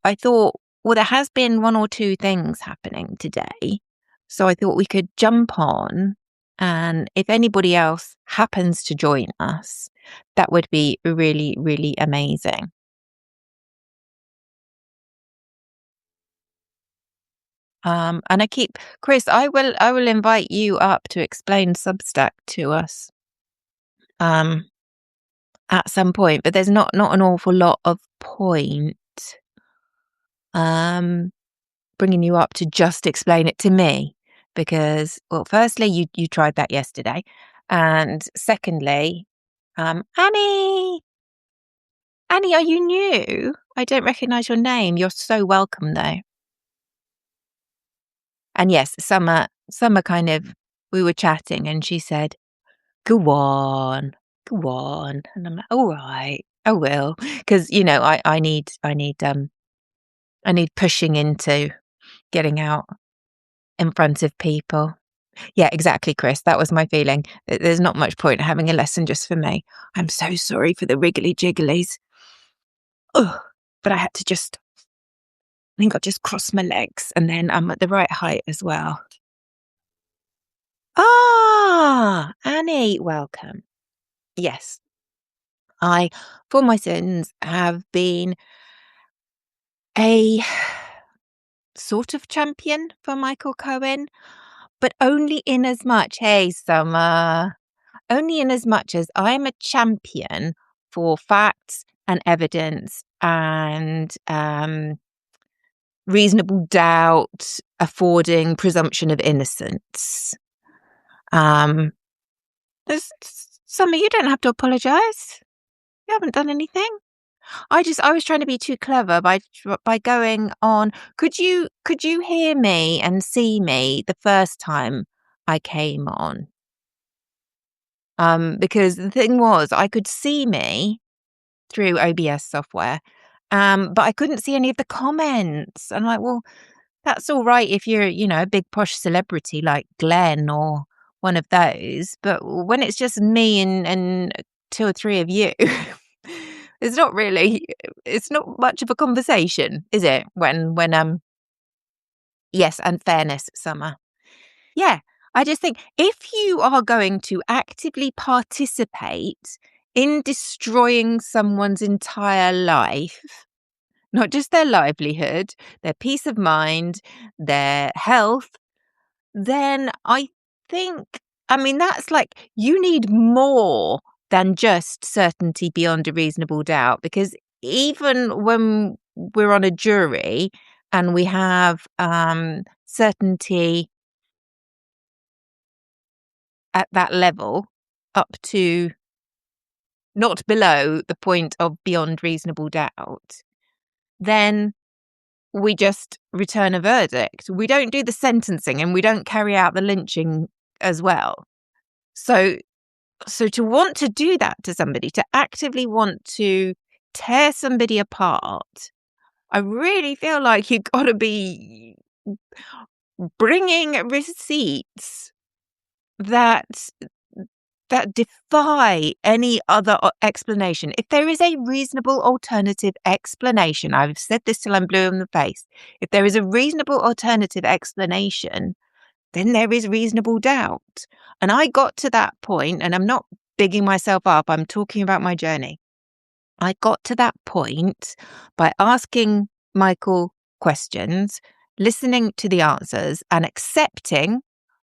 I thought, well, there has been one or two things happening today. So I thought we could jump on, and if anybody else happens to join us, that would be really, really amazing. And Chris, I will invite you up to explain Substack to us um, at some point, but there's not an awful lot of point um, bringing you up to just explain it to me because, well, firstly, you tried that yesterday, and secondly, Annie, Annie, are you new? I don't recognise your name. You're so welcome, though. And yes, Summer kind of, we were chatting and she said, go on, go on. And I'm like, all right, I will. Because, I need pushing into getting out in front of people. Yeah, exactly, Chris. That was my feeling. There's not much point having a lesson just for me. I'm so sorry for the wriggly jigglies. Ugh. But I think I'll just cross my legs and then I'm at the right height as well. Ah, Annie, welcome. Yes, I, for my sins, have been a sort of champion for Michael Cohen, but only in as much, hey, Summer, only in as much as I'm a champion for facts and evidence and reasonable doubt affording presumption of innocence. There's Summer, you don't have to apologise. You haven't done anything. I was trying to be too clever by going on. Could you hear me and see me the first time I came on? Because the thing was, I could see me through OBS software, but I couldn't see any of the comments. And like, well, that's all right if you're, a big posh celebrity like Glenn or one of those. But when it's just me and two or three of you, it's not much of a conversation, is it? Yes, and fairness, Summer. Yeah, I just think if you are going to actively participate in destroying someone's entire life, not just their livelihood, their peace of mind, their health, then that's like you need more than just certainty beyond a reasonable doubt. Because even when we're on a jury and we have certainty at that level up to not below the point of beyond reasonable doubt, then we just return a verdict. We don't do the sentencing and we don't carry out the lynching as well. So to want to do that to somebody, to actively want to tear somebody apart, I really feel like you've got to be bringing receipts that defy any other explanation. If there is a reasonable alternative explanation, I've said this till I'm blue in the face. If there is a reasonable alternative explanation, then there is reasonable doubt. And I got to that point, and I'm not bigging myself up, I'm talking about my journey. I got to that point by asking Michael questions, listening to the answers, and accepting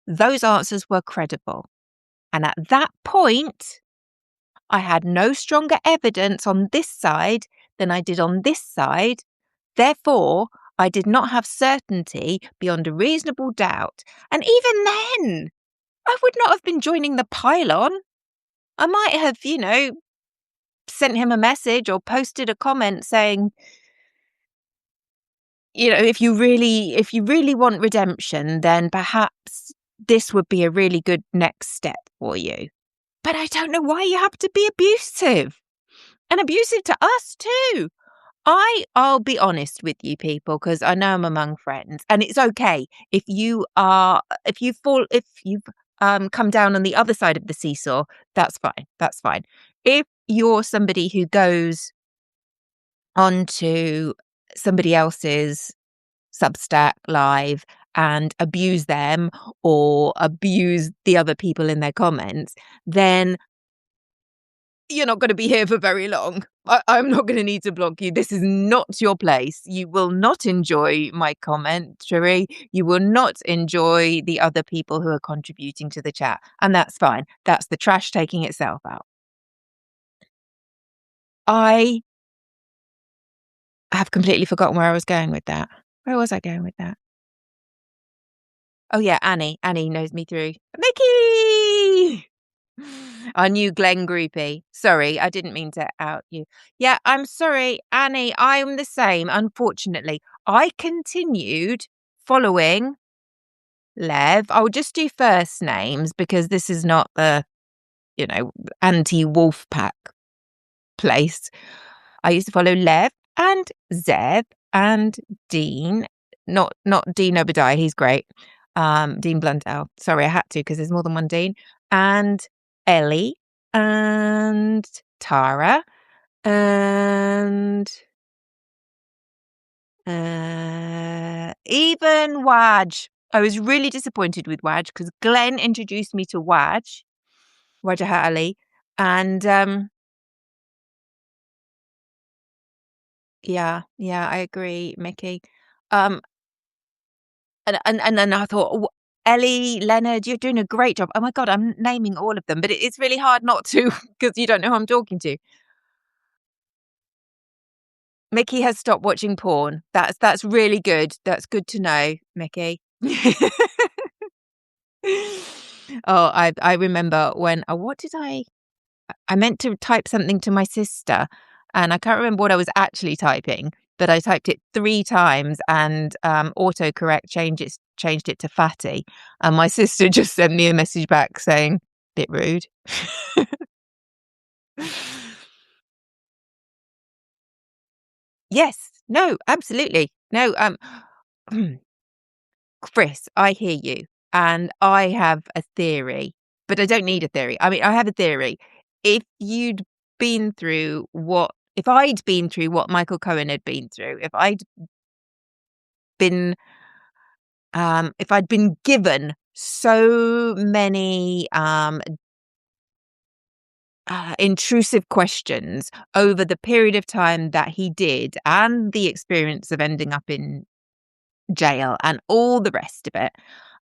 those answers were credible. And at that point, I had no stronger evidence on this side than I did on this side. Therefore, I did not have certainty beyond a reasonable doubt. And even then, I would not have been joining the pylon. I might have, sent him a message or posted a comment saying, if you really want redemption, then perhaps this would be a really good next step for you. But I don't know why you have to be abusive. And abusive to us too. I'll be honest with you people, because I know I'm among friends, and it's okay if you've come down on the other side of the seesaw, that's fine. If you're somebody who goes onto somebody else's Substack live and abuse them or abuse the other people in their comments, then you're not going to be here for very long. I'm not going to need to block you. This is not your place. You will not enjoy my commentary. You will not enjoy the other people who are contributing to the chat. And that's fine. That's the trash taking itself out. I have completely forgotten where I was going with that. Where was I going with that? Oh, yeah, Annie. Annie knows me through. Mickey! Our new Glenn groupie. Sorry, I didn't mean to out you. Yeah, I'm sorry, Annie. I'm the same, unfortunately. I continued following Lev. I'll just do first names because this is not the, anti-wolf pack place. I used to follow Lev and Zev and Dean. Not Dean Obadiah, he's great. Dean Blundell. Sorry, I had to because there's more than one Dean. And Ellie and Tara and even Waj. I was really disappointed with Waj because Glenn introduced me to Wajahat Ali, and yeah, I agree, Mickey. And then I thought, oh, Ellie, Leonard, you're doing a great job. Oh my God, I'm naming all of them, but it's really hard not to because you don't know who I'm talking to. Mickey has stopped watching porn. That's really good. That's good to know, Mickey. Oh, I remember when what did I meant to type something to my sister and I can't remember what I was actually typing, but I typed it 3 times and autocorrect changed it to fatty. And my sister just sent me a message back saying, bit rude. Yes. No, absolutely. No, Chris, I hear you. And I have a theory, but I don't need a theory. I mean, I have a theory. If you'd been through if I'd been through what Michael Cohen had been through, been, if I'd been given so many intrusive questions over the period of time that he did and the experience of ending up in jail and all the rest of it,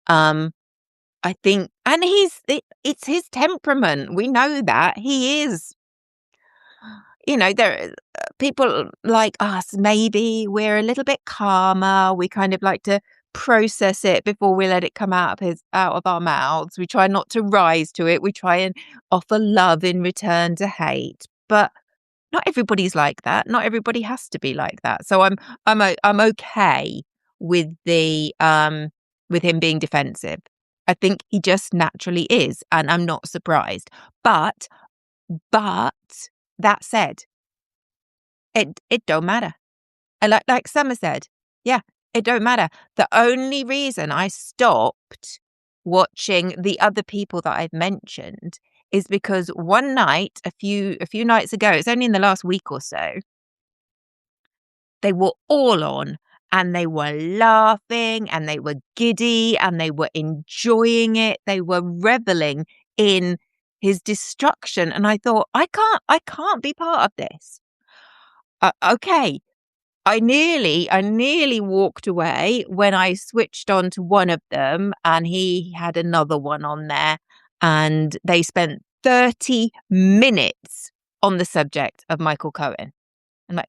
I think, and it's his temperament. We know that he is, there people like us, maybe we're a little bit calmer. We kind of like to process it before we let it come out of our mouths. We try not to rise to it. We try and offer love in return to hate. But not everybody's like that. Not everybody has to be like that. So I'm okay with with him being defensive. I think he just naturally is, and I'm not surprised. But that said, it don't matter. And like Summer said, yeah, it don't matter. The only reason I stopped watching the other people that I've mentioned is because one night, a few nights ago, it's only in the last week or so, they were all on and they were laughing and they were giddy and they were enjoying it. They were reveling in his destruction. And I thought, I can't be part of this. Okay. I nearly walked away when I switched on to one of them and he had another one on there and they spent 30 minutes on the subject of Michael Cohen. I'm like,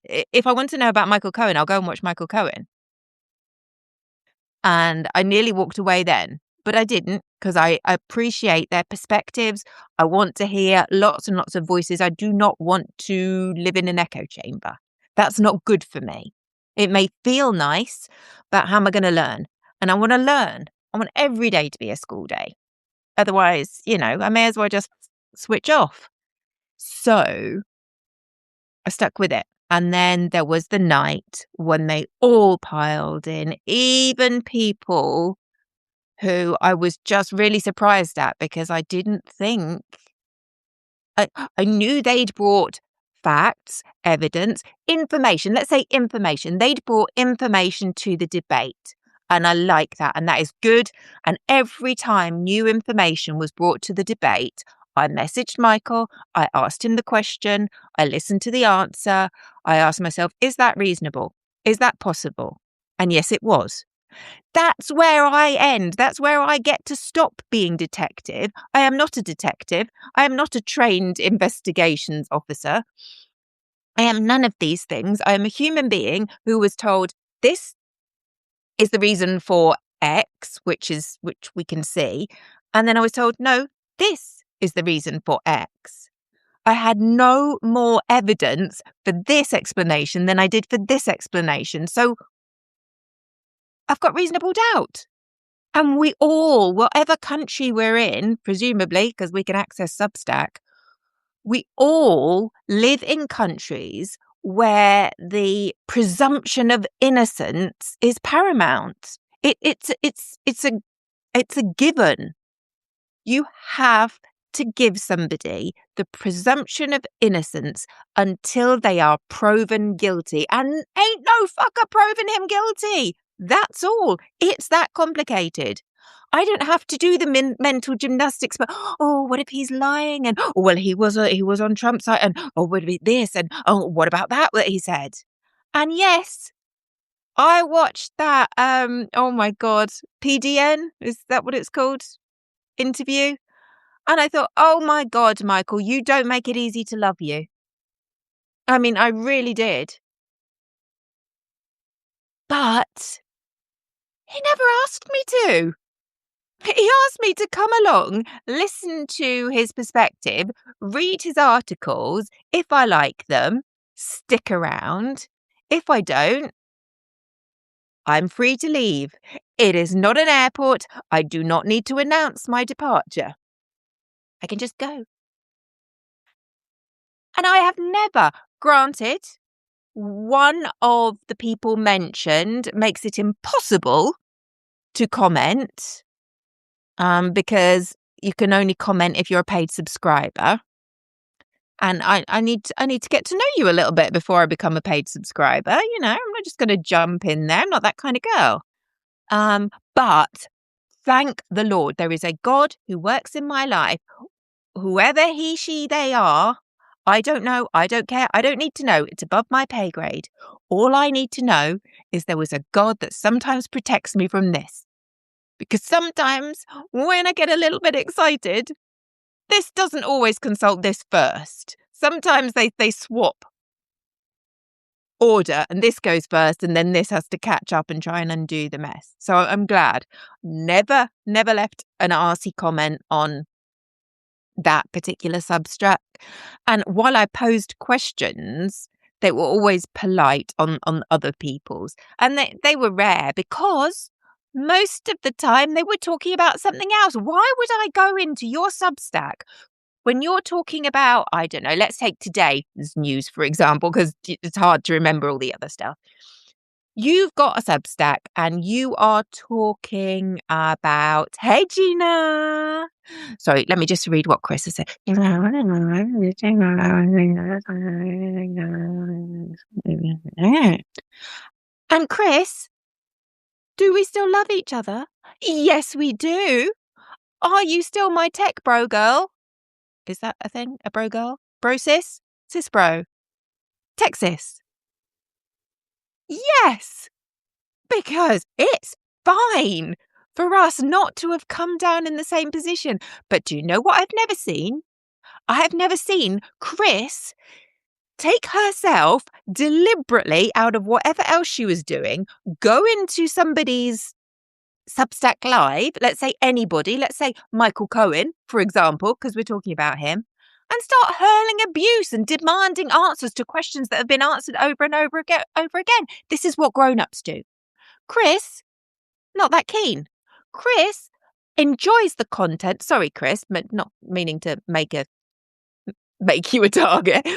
if I want to know about Michael Cohen, I'll go and watch Michael Cohen. And I nearly walked away then, but I didn't because I appreciate their perspectives. I want to hear lots and lots of voices. I do not want to live in an echo chamber. That's not good for me. It may feel nice, but how am I going to learn? And I want to learn. I want every day to be a school day. Otherwise, I may as well just switch off. So I stuck with it. And then there was the night when they all piled in, even people who I was just really surprised at because I didn't think I knew they'd brought facts, evidence, information. Let's say information. They'd brought information to the debate. And I like that. And that is good. And every time new information was brought to the debate, I messaged Michael. I asked him the question. I listened to the answer. I asked myself, is that reasonable? Is that possible? And yes, it was. That's where I end. That's where I get to stop being detective. I am not a detective. I am not a trained investigations officer. I am none of these things. I am a human being who was told this is the reason for X, which we can see. And then I was told, no, this is the reason for X. I had no more evidence for this explanation than I did for this explanation. So I've got reasonable doubt. And we all, whatever country we're in, presumably, because we can access Substack, we all live in countries where the presumption of innocence is paramount. It's a given. You have to give somebody the presumption of innocence until they are proven guilty. And ain't no fucker proving him guilty. That's all. It's that complicated. I don't have to do the mental gymnastics, but, oh, what if he's lying? And, oh, well, he was on Trump's side. And, oh, what about this? And, oh, what about that he said? And yes, I watched that, oh my God, PDN, is that what it's called? Interview. And I thought, oh my God, Michael, you don't make it easy to love you. I mean, I really did. But he never asked me to. He asked me to come along, listen to his perspective, read his articles. If I like them, stick around. If I don't, I'm free to leave. It is not an airport. I do not need to announce my departure. I can just go. And I have never, granted, one of the people mentioned makes it impossible to comment because you can only comment if you're a paid subscriber. And I need to get to know you a little bit before I become a paid subscriber. You know, I'm not just going to jump in there. I'm not that kind of girl. But thank the Lord, there is a God who works in my life. Whoever he, she, they are, I don't know. I don't care. I don't need to know. It's above my pay grade. All I need to know is there was a God that sometimes protects me from this. Because sometimes when I get a little bit excited, this doesn't always consult this first. Sometimes they swap order and this goes first and then this has to catch up and try and undo the mess. So I'm glad. Never left an arsey comment on that particular Substack. And while I posed questions, they were always polite on other people's. And they were rare because most of the time they were talking about something else. Why would I go into your Substack when you're talking about, I don't know, let's take today's news, for example, because it's hard to remember all the other stuff. You've got a Substack and you are talking about, hey, Gina. Sorry, let me just read what Chris has said. And Chris, do we still love each other? Yes, we do. Are you still my tech bro girl? Is that a thing? A bro girl? Bro sis? Sis bro? Tech sis? Yes, because it's fine for us not to have come down in the same position. But do you know what I've never seen? I have never seen Chris take herself deliberately out of whatever else she was doing, go into somebody's Substack Live, let's say anybody, let's say Michael Cohen, for example, because we're talking about him, and start hurling abuse and demanding answers to questions that have been answered over and over again. This is what grown-ups do. Chris, not that keen. Chris enjoys the content. Sorry, Chris, but not meaning to make you a target.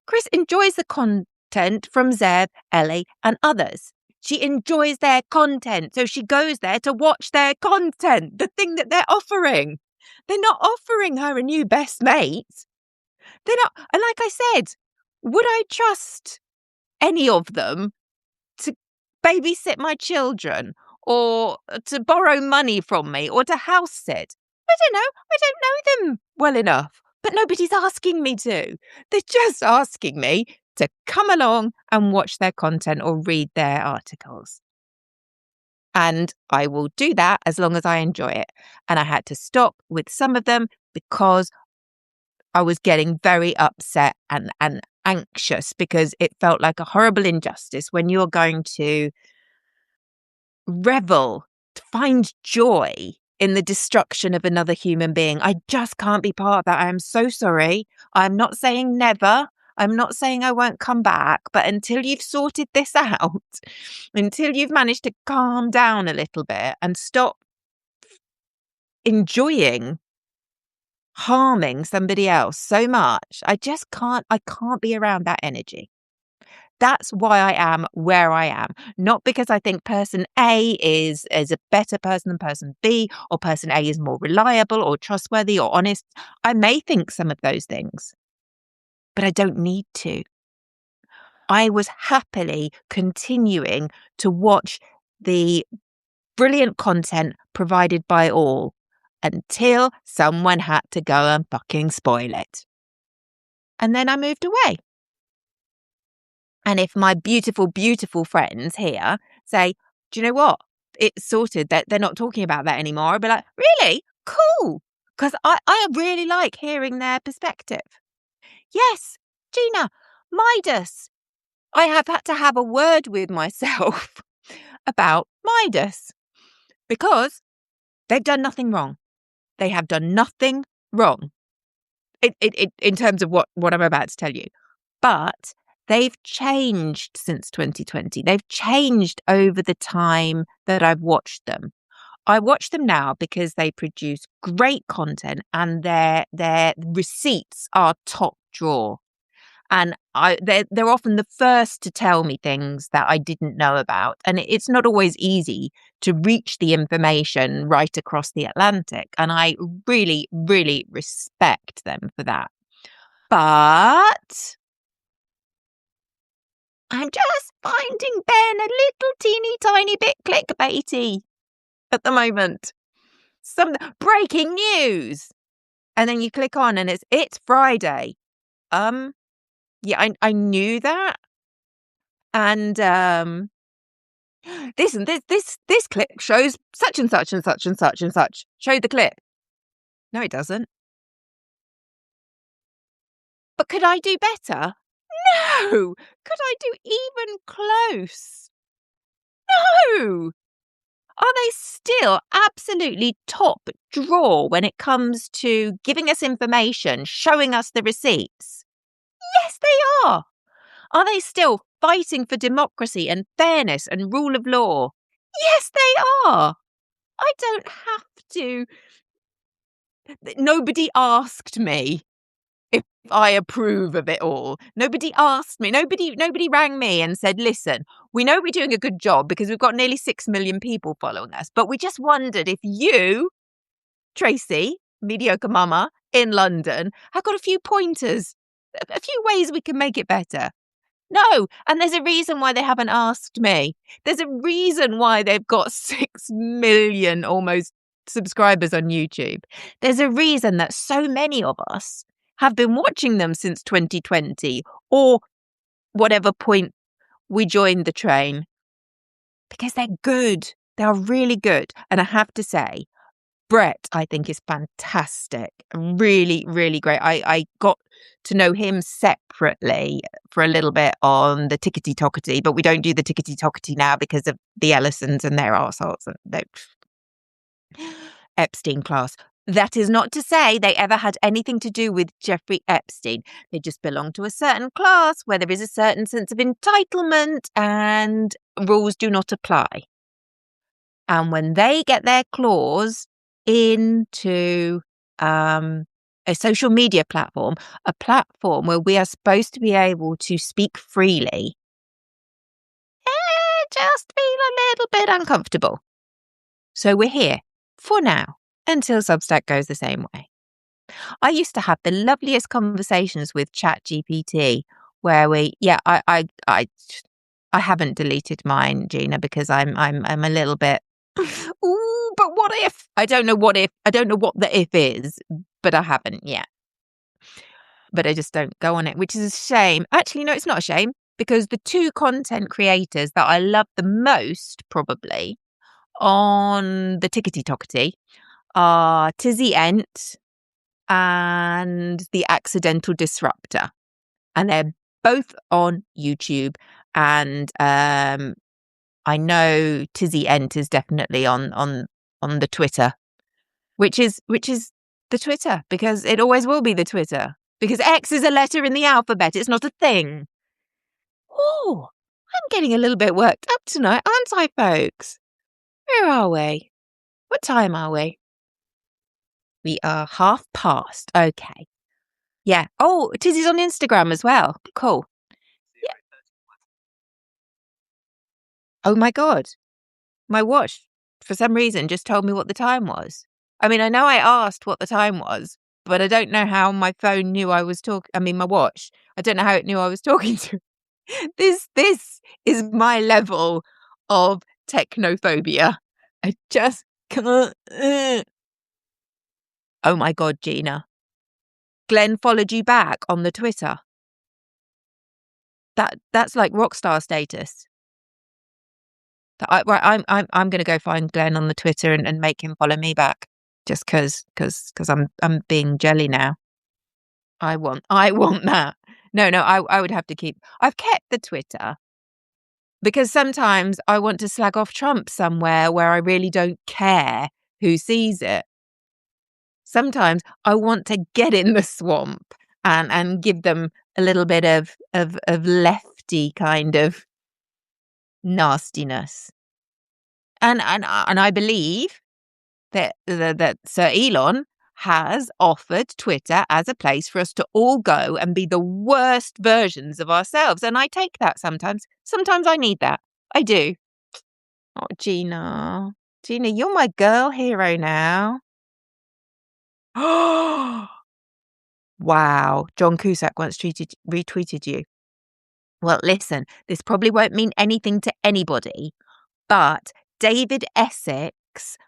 Chris enjoys the content from Zev, Ellie, and others. She enjoys their content, so she goes there to watch their content, the thing that they're offering. They're not offering her a new best mate. They're not. And like I said, would I trust any of them to babysit my children or to borrow money from me or to house sit? I don't know. I don't know them well enough, but nobody's asking me to. They're just asking me to come along and watch their content or read their articles. And I will do that as long as I enjoy it. And I had to stop with some of them because I was getting very upset and anxious because it felt like a horrible injustice when you're going to revel, find joy in the destruction of another human being. I just can't be part of that. I am so sorry. I'm not saying never. I'm not saying I won't come back, but until you've sorted this out, until you've managed to calm down a little bit and stop enjoying harming somebody else so much, I can't be around that energy. That's why I am where I am. Not because I think person A is a better person than person B, or person A is more reliable or trustworthy or honest. I may think some of those things, but I don't need to. I was happily continuing to watch the brilliant content provided by all until someone had to go and fucking spoil it. And then I moved away. And if my beautiful, beautiful friends here say, do you know what? It's sorted, that they're not talking about that anymore, I'll be like, really? Cool. Because I really like hearing their perspective. Yes, Gina, Midas. I have had to have a word with myself about Midas because they've done nothing wrong. They have done nothing wrong in terms of what I'm about to tell you. But they've changed since 2020. They've changed over the time that I've watched them. I watch them now because they produce great content and their receipts are top drawer. And they're often the first to tell me things that I didn't know about. And it's not always easy to reach the information right across the Atlantic. And I really, really respect them for that. But I'm just finding Ben a little teeny tiny bit clickbaity at the moment. Some breaking news. And then you click on and it's Friday. Yeah, I knew that. And this clip shows such and such and such and such and such. Show the clip. No, it doesn't. But could I do better? No. Could I do even close? No. Are they still absolutely top drawer when it comes to giving us information, showing us the receipts? Yes, they are. Are they still fighting for democracy and fairness and rule of law? Yes, they are. I don't have to. Nobody asked me if I approve of it all. Nobody asked me. Nobody rang me and said, listen, we know we're doing a good job because we've got nearly 6 million people following us, but we just wondered if you, Tracy, Mediocre Mama in London, have got a few pointers, a few ways we can make it better. No, and there's a reason why they haven't asked me. There's a reason why they've got 6 million almost subscribers on YouTube. There's a reason that so many of us have been watching them since 2020 or whatever point we joined the train. Because they're good. They are really good. And I have to say, Brett, I think, is fantastic. Really, really great. I got to know him separately for a little bit on the Tickety Tockety, but we don't do the Tickety Tockety now because of the Ellisons and their arseholes. Epstein class. That is not to say they ever had anything to do with Jeffrey Epstein. They just belong to a certain class where there is a certain sense of entitlement and rules do not apply. And when they get their claws into a social media platform, a platform where we are supposed to be able to speak freely, just feel a little bit uncomfortable. So we're here for now until Substack goes the same way. I used to have the loveliest conversations with ChatGPT where I haven't deleted mine, Gina, because I'm a little bit, "Ooh, but what if?" I don't know what if. I don't know what the if is, but I haven't yet. But I just don't go on it, which is a shame. Actually, no, it's not a shame, because the 2 content creators that I love the most probably on the Tickety Tockety are Tizzy Ent and The Accidental Disruptor. And they're both on YouTube. And I know Tizzy Ent is definitely on the Twitter, which is the Twitter, because it always will be the Twitter. Because X is a letter in the alphabet. It's not a thing. Oh, I'm getting a little bit worked up tonight, aren't I, folks? Where are we? What time are we? We are past. Okay. Yeah. Oh, Tizzy's on Instagram as well. Cool. Yeah. Oh my God. My watch, for some reason, just told me what the time was. I mean, I know I asked what the time was, but I don't know how my phone knew I was talking. I mean, my watch. I don't know how it knew I was talking to. This is my level of technophobia. I just can't. Oh my God, Gina. Glenn followed you back on the Twitter. That's like rock star status. I'm going to go find Glenn on the Twitter and make him follow me back, just because I'm being jelly now. I want that. No, I would have to keep. I've kept the Twitter because sometimes I want to slag off Trump somewhere where I really don't care who sees it. Sometimes I want to get in the swamp and give them a little bit of lefty kind of nastiness. And I believe that Sir Elon has offered Twitter as a place for us to all go and be the worst versions of ourselves. And I take that sometimes. Sometimes I need that. I do. Oh, Gina. Gina, you're my girl hero now. Wow. John Cusack once retweeted you. Well, listen, this probably won't mean anything to anybody, but David Essex,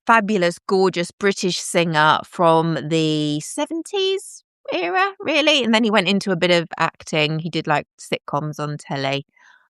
fabulous, gorgeous British singer from the 70s era, really. And then he went into a bit of acting. He did like sitcoms on telly.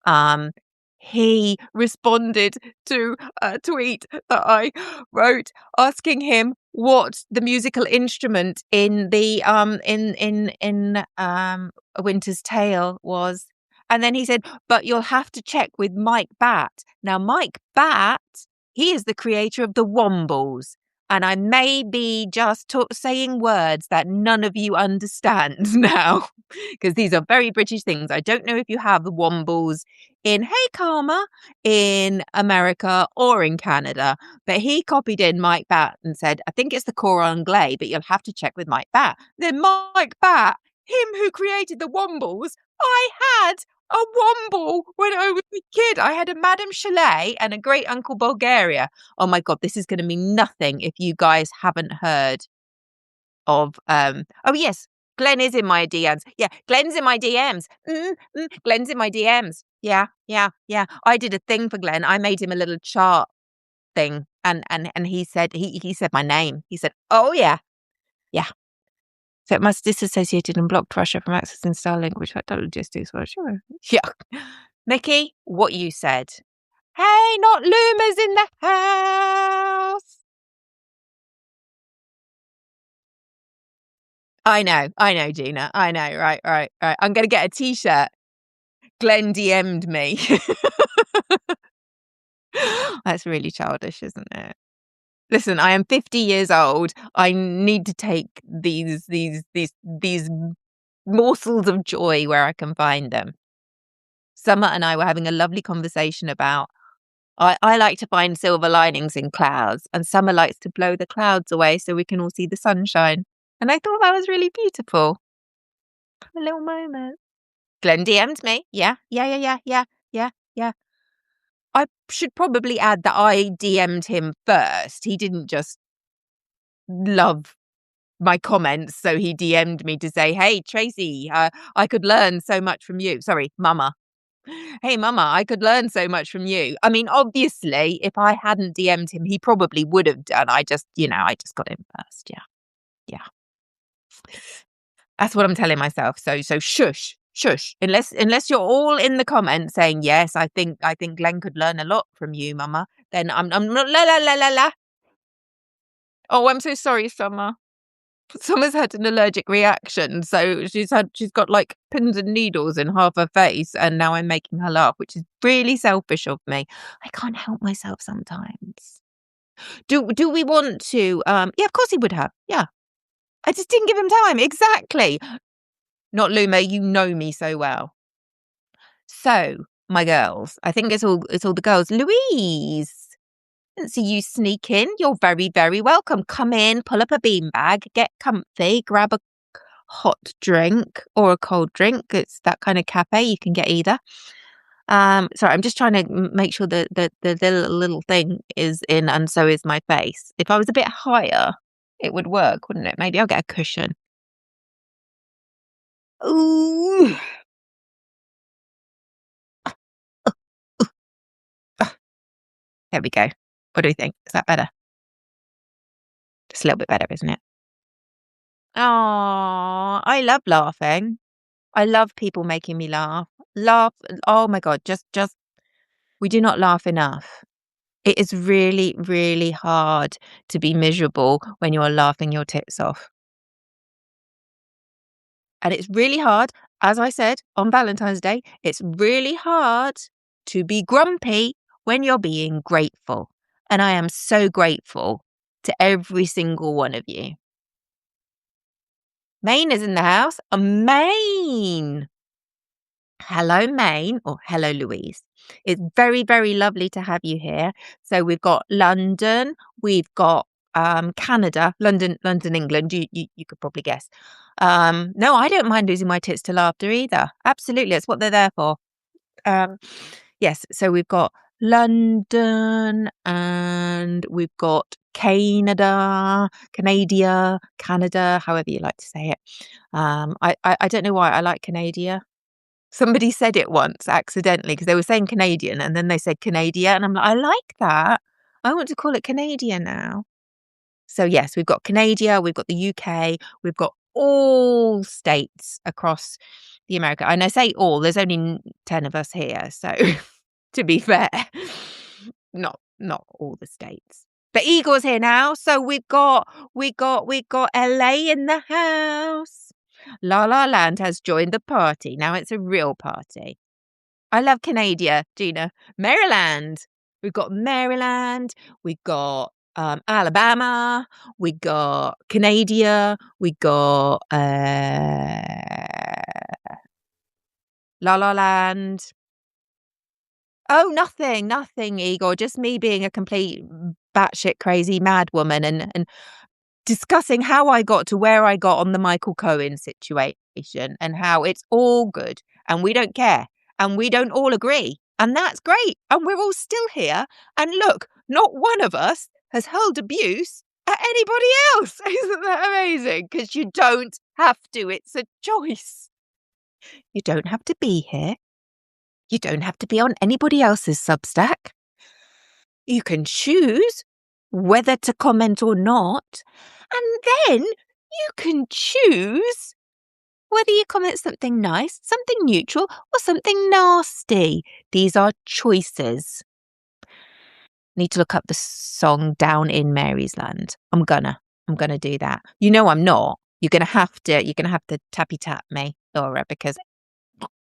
Um, he responded to a tweet that I wrote asking him what the musical instrument in the A Winter's Tale was. And then he said, "But you'll have to check with Mike Batt." Now, Mike Batt, he is the creator of the Wombles. And I may be just saying words that none of you understand now, because these are very British things. I don't know if you have the Wombles in Hey Karma in America or in Canada, but he copied in Mike Batt and said, "I think it's the cor anglais, but you'll have to check with Mike Batt." Then Mike Batt, him who created the Wombles, I had a Womble when I was a kid. I had a Madame Chalet and a Great Uncle Bulgaria. Oh my God, this is going to mean nothing if you guys haven't heard of. Oh yes, Glenn is in my DMs. Yeah, Glenn's in my DMs. Glenn's in my DMs. Yeah. I did a thing for Glenn. I made him a little chart thing, and he said he said my name. He said, "Oh yeah." So it must disassociated and blocked Russia from accessing Starlink, which I totally just do. So sure. Yeah. Mickey, what you said. Hey, not Luma's in the house. I know, Gina. I know. Right. I'm going to get a t-shirt. Glenn DM'd me. That's really childish, isn't it? Listen, I am 50 years old. I need to take these morsels of joy where I can find them. Summer and I were having a lovely conversation about I like to find silver linings in clouds, and Summer likes to blow the clouds away so we can all see the sunshine. And I thought that was really beautiful. A little moment. Glenn DM'd me. Yeah. I should probably add that I DM'd him first. He didn't just love my comments, so he DM'd me to say, "Hey, Tracy, I could learn so much from you." Sorry, Mama. "Hey, Mama, I could learn so much from you." I mean, obviously, if I hadn't DM'd him, he probably would have done. I just got in first. Yeah. Yeah. That's what I'm telling myself. So shush, shush. Unless you're all in the comments saying, "Yes, I think Glenn could learn a lot from you, Mama," then I'm not la la la la la. Oh, I'm so sorry, Summer. Summer's had an allergic reaction, so she's got, like, pins and needles in half her face, and now I'm making her laugh, which is really selfish of me. I can't help myself sometimes. Do we want to, yeah, of course he would have, yeah. I just didn't give him time, exactly. Not Luma, you know me so well. So, my girls, I think it's all the girls. Louise, didn't see you sneak in. You're very, very welcome. Come in, pull up a beanbag, get comfy, grab a hot drink or a cold drink. It's that kind of cafe. You can get either. Sorry, I'm just trying to make sure that the little thing is in, and so is my face. If I was a bit higher, it would work, wouldn't it? Maybe I'll get a cushion. Ooh. There we go. What do you think? Is that better? Just a little bit better, isn't it? Oh, I love laughing. I love people making me laugh. Laugh. Oh my God. Just, we do not laugh enough. It is really, really hard to be miserable when you're laughing your tits off. And it's really hard, as I said on Valentine's Day, it's really hard to be grumpy when you're being grateful. And I am so grateful to every single one of you. Maine is in the house. Maine. Hello, Maine, or hello, Louise. It's very, very lovely to have you here. So we've got London, we've got Canada, London, England. You could probably guess. No, I don't mind losing my tits to laughter either. Absolutely, that's what they're there for. Um, yes, so we've got London, and we've got Canada, however you like to say it. I don't know why I like Canada. Somebody said it once accidentally because they were saying Canadian and then they said Canada, and I'm like, "I like that. I want to call it Canada now." So, yes, we've got Canada, we've got the UK, we've got all states across the America, and I say all, there's only 10 of us here, so to be fair, not all the states. But Igor's here now, so we got LA in the house. La La Land has joined the party. Now it's a real party. I love Canada, Gina. Maryland. We've got Maryland. We got Alabama. We got Canada. We got La La Land. Oh, nothing, Igor. Just me being a complete batshit crazy mad woman and discussing how I got to where I got on the Michael Cohen situation and how it's all good and we don't care and we don't all agree. And that's great. And we're all still here. And look, not one of us has hurled abuse at anybody else. Isn't that amazing? Because you don't have to. It's a choice. You don't have to be here. You don't have to be on anybody else's Substack. You can choose whether to comment or not. And then you can choose whether you comment something nice, something neutral, or something nasty. These are choices. Need to look up the song Down in Mary's Land. I'm gonna do that. You know I'm not. You're gonna have to tappy tap me, Laura, because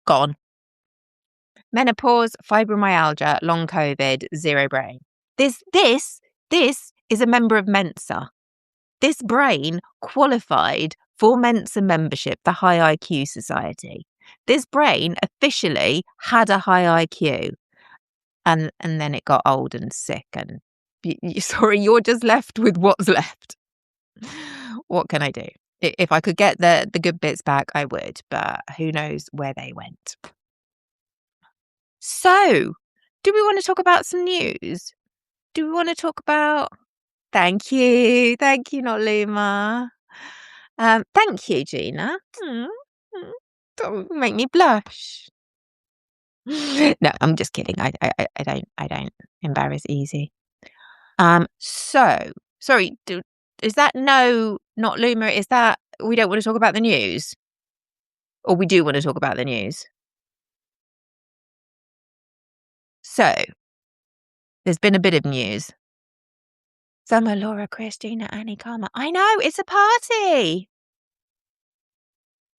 gone. Menopause, fibromyalgia, long COVID, zero brain. This is a member of Mensa. This brain qualified for Mensa membership, the High IQ Society. This brain officially had a high IQ, and then it got old and sick, and sorry, you're just left with what's left. What can I do? If I could get the good bits back, I would, but who knows where they went. So, do we want to talk about some news? Do we want to talk about... Thank you, not Luma. Thank you, Gina. Don't make me blush. No, I'm just kidding. I don't embarrass easy. So sorry. Is that no, not Luma? Is that we don't want to talk about the news, or we do want to talk about the news? So there's been a bit of news. Summer, Laura, Christina, Annie, Karma. I know it's a party.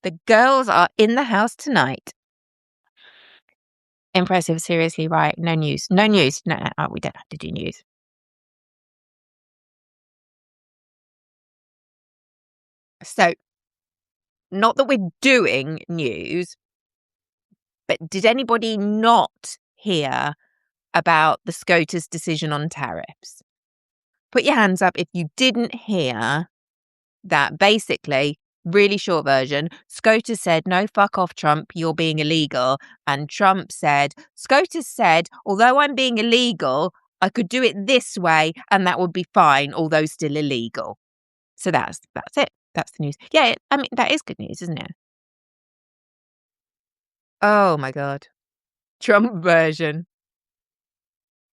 The girls are in the house tonight. Impressive, seriously, right? No news. No news. No, we don't have to do news. So, not that we're doing news, but did anybody not hear about the SCOTUS decision on tariffs? Put your hands up if you didn't hear that. Basically, really short version, SCOTUS said, no, fuck off, Trump, you're being illegal. And Trump said, SCOTUS said, although I'm being illegal, I could do it this way and that would be fine, although still illegal. So that's it. That's the news. Yeah, I mean, that is good news, isn't it? Oh my God. Trump version.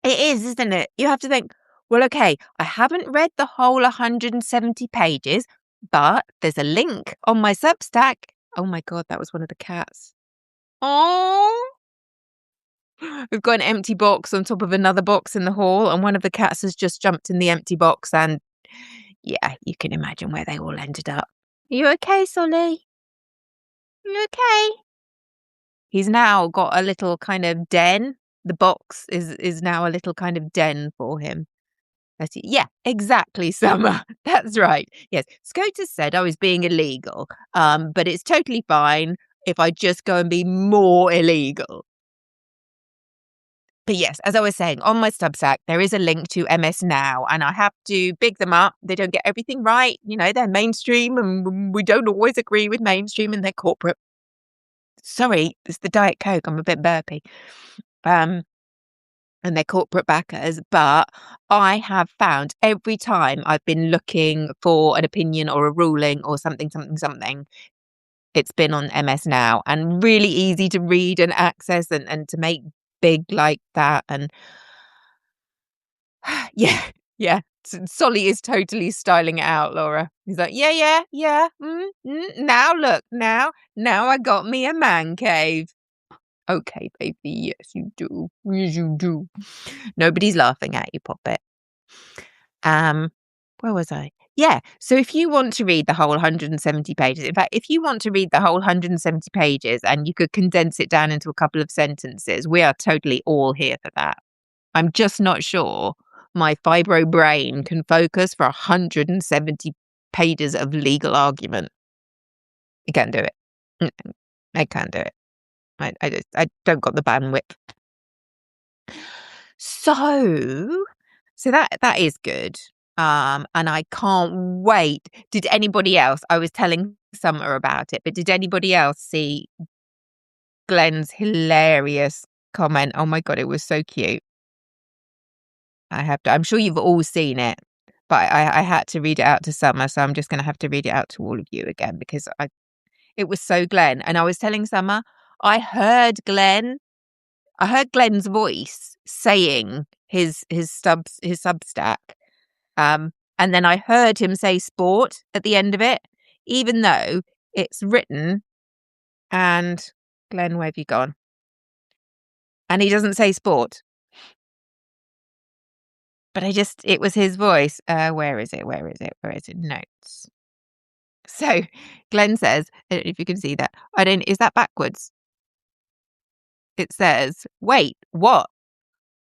It is, isn't it? You have to think, well, okay, I haven't read the whole 170 pages, but there's a link on my Substack. Oh my God, that was one of the cats. Oh, we've got an empty box on top of another box in the hall, and one of the cats has just jumped in the empty box, and yeah, you can imagine where they all ended up. Are you okay, Solly? You okay? He's now got a little kind of den. The box is now a little kind of den for him. Yeah, exactly, Summer. That's right. Yes, SCOTUS said I was being illegal, but it's totally fine if I just go and be more illegal. But yes, as I was saying, on my Substack, there is a link to MS Now, and I have to big them up. They don't get everything right. You know, they're mainstream, and we don't always agree with mainstream, and they're corporate. Sorry, it's the Diet Coke. I'm a bit burpy. And they're corporate backers, but I have found every time I've been looking for an opinion or a ruling or something, it's been on MS Now, and really easy to read and access and to make big like that. And yeah. Solly is totally styling it out, Laura. He's like, yeah. Now look, now I got me a man cave. Okay, baby, yes, you do. Yes, you do. Nobody's laughing at you, Poppet. Where was I? Yeah, so if you want to read the whole 170 pages, in fact, if you want to read the whole 170 pages and you could condense it down into a couple of sentences, we are totally all here for that. I'm just not sure my fibro brain can focus for 170 pages of legal argument. I can't do it. I can't do it. I don't got the bandwidth. So that is good. And I can't wait. Did anybody else? I was telling Summer about it, but did anybody else see Glenn's hilarious comment? Oh my God, it was so cute. I'm sure you've all seen it, but I had to read it out to Summer, so I'm just going to have to read it out to all of you again because it was so Glenn. And I was telling Summer, I heard Glenn's voice saying his Substack. And then I heard him say sport at the end of it, even though it's written. And Glenn, where have you gone? And he doesn't say sport. But it was his voice. Where is it? Notes. So Glenn says, I don't know if you can see that. Is that backwards? It says, wait, what?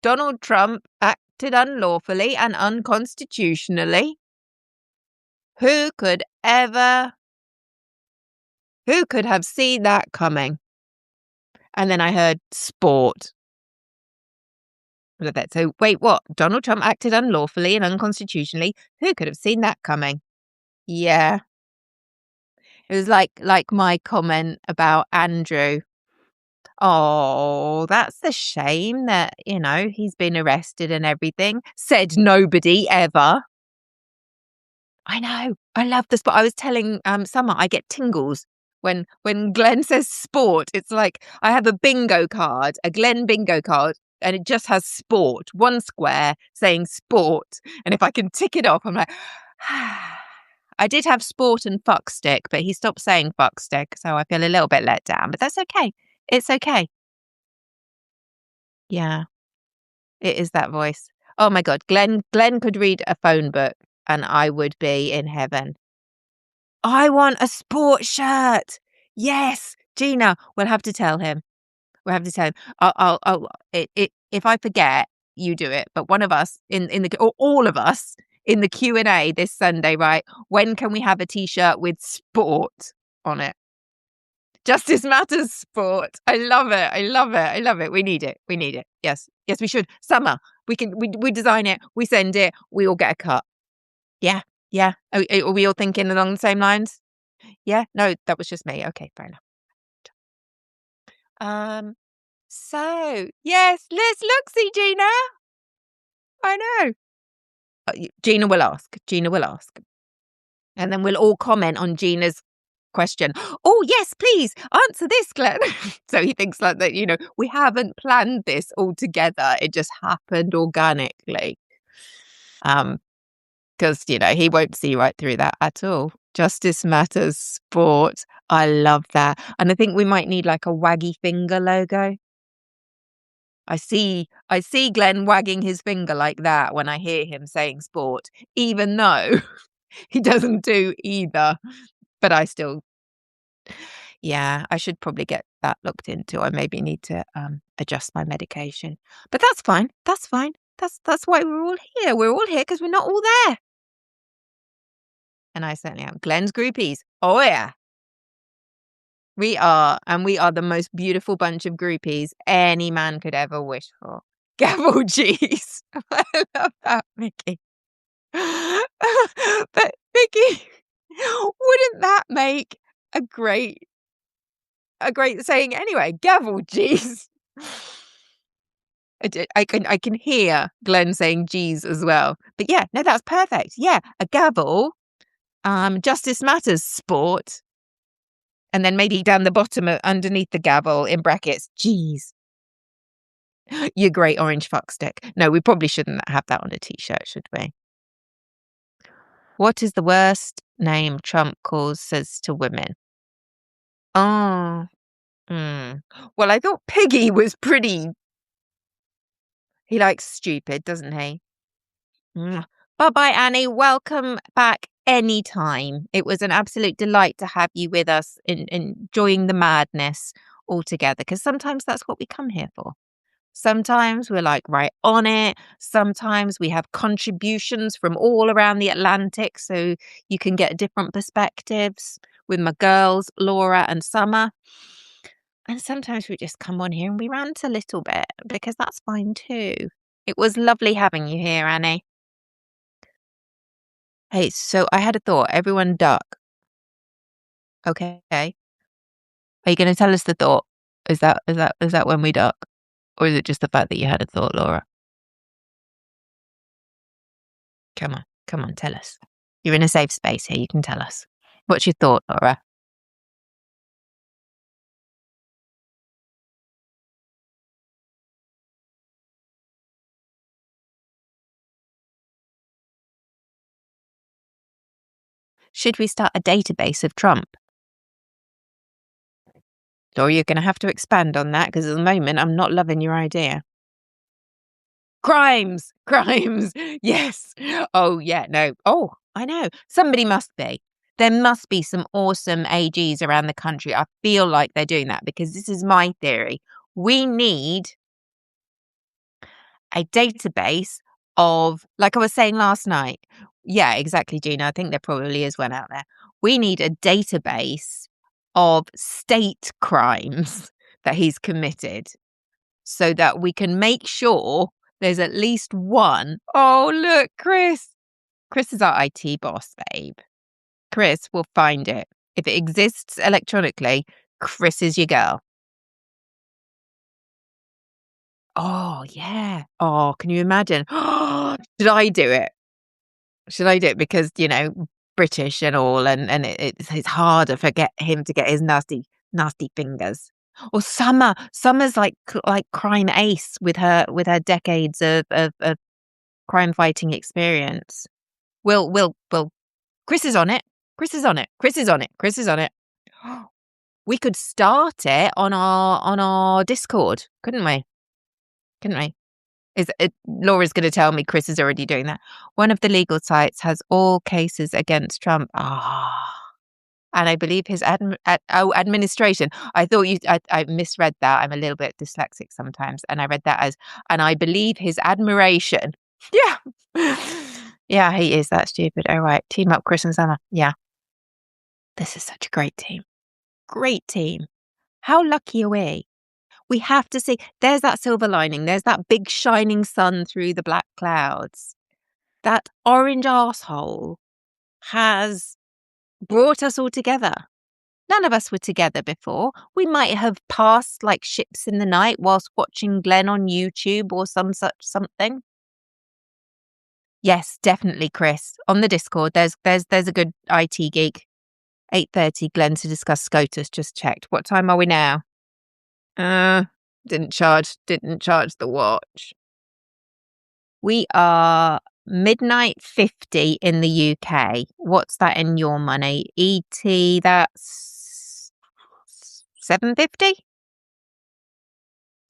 Donald Trump acted unlawfully and unconstitutionally. Who could have seen that coming? And then I heard sport. So wait, what? Donald Trump acted unlawfully and unconstitutionally. Who could have seen that coming? Yeah. It was like my comment about Andrew. Oh, that's a shame that, he's been arrested and everything. Said nobody ever. I know. I love the sport. I was telling, Summer I get tingles when Glenn says sport. It's like I have a bingo card, a Glenn bingo card, and it just has sport, one square saying sport, and if I can tick it off, I'm like, I did have sport and fuck stick, but he stopped saying fuck stick, so I feel a little bit let down, but that's okay. It's okay. Yeah, it is that voice. Oh my god, Glenn could read a phone book and I would be in heaven. I want a sport shirt. Yes, Gina, we'll have to tell him. We'll have to tell him. If I forget, you do it. But one of us in the or all of us in the Q&A this Sunday, right? When can we have a T-shirt with sport on it? Justice Matters sport. I love it. I love it. I love it. We need it. We need it. Yes. Yes, we should. Summer. We design it. We send it. We all get a cut. Yeah. Yeah. Are we all thinking along the same lines? Yeah? No, that was just me. Okay, fair enough. Um, so yes, let's look, see Gina. I know. Gina will ask. Gina will ask. And then we'll all comment on Gina's question. Oh, yes, please answer this, Glenn. So he thinks like that, we haven't planned this all together. It just happened organically. Because, he won't see right through that at all. Justice Matters sport. I love that. And I think we might need like a waggy finger logo. I see Glenn wagging his finger like that when I hear him saying sport, even though he doesn't do either. But I still, yeah, I should probably get that looked into. I maybe need to adjust my medication. But that's fine. That's fine. That's why we're all here. We're all here because we're not all there. And I certainly am. Glenn's groupies. Oh, yeah. We are. And we are the most beautiful bunch of groupies any man could ever wish for. Gavel cheese. I love that, Mickey. But, Mickey, wouldn't that make a great saying anyway? Gavel cheese. I can hear Glenn saying G's as well. But yeah, no, that's perfect. Yeah, a gavel. Justice Matters sport. And then maybe down the bottom, underneath the gavel, in brackets, G's. Your great orange fuck stick. No, we probably shouldn't have that on a T-shirt, should we? What is the worst name Trump says to women? Oh. Well, I thought Piggy was pretty. He likes stupid, doesn't he? Bye-bye, Annie. Welcome back anytime. It was an absolute delight to have you with us enjoying the madness all together, because sometimes that's what we come here for. Sometimes we're like right on it. Sometimes we have contributions from all around the Atlantic, so you can get different perspectives with my girls, Laura and Summer. And sometimes we just come on here and we rant a little bit, because that's fine too. It was lovely having you here, Annie. Hey, so I had a thought. Everyone duck. Okay. Are you going to tell us the thought? Is that when we duck? Or is it just the fact that you had a thought, Laura? Come on, tell us. You're in a safe space here. You can tell us. What's your thought, Laura? Should we start a database of Trump? Or you're going to have to expand on that, because at the moment I'm not loving your idea. Crimes. Yes. Oh, yeah, no. Oh, I know. Somebody must be. There must be some awesome AGs around the country. I feel like they're doing that, because this is my theory. We need a database of, like I was saying last night. Yeah, exactly, Gina. I think there probably is one out there. We need a database of state crimes that he's committed, so that we can make sure there's at least one. Oh, look, Chris. Chris is our IT boss, babe. Chris will find it. If it exists electronically, Chris is your girl. Oh, yeah. Oh, can you imagine? Should I do it? Because, British and all, and it's harder for him to get his nasty fingers. Or Summer's like crime ace with her decades of crime fighting experience. Will Chris is on it. Chris is on it. Chris is on it. Chris is on it. We could start it on our Discord, couldn't we? Couldn't we? Laura's going to tell me Chris is already doing that. One of the legal sites has all cases against Trump. And I believe his administration. I thought I misread that. I'm a little bit dyslexic sometimes, and I read that as, and I believe his admiration. Yeah, yeah, he is that stupid. All right, team up, Chris and Summer. Yeah, this is such a great team. Great team. How lucky are we? We have to see, there's that silver lining. There's that big shining sun through the black clouds. That orange arsehole has brought us all together. None of us were together before. We might have passed like ships in the night whilst watching Glenn on YouTube or some such something. Yes, definitely, Chris. On the Discord, there's a good IT geek. 8:30, Glenn to discuss SCOTUS. Just checked. What time are we now? Didn't charge the watch. We are midnight 50 in the UK. What's that in your money? ET, that's 750?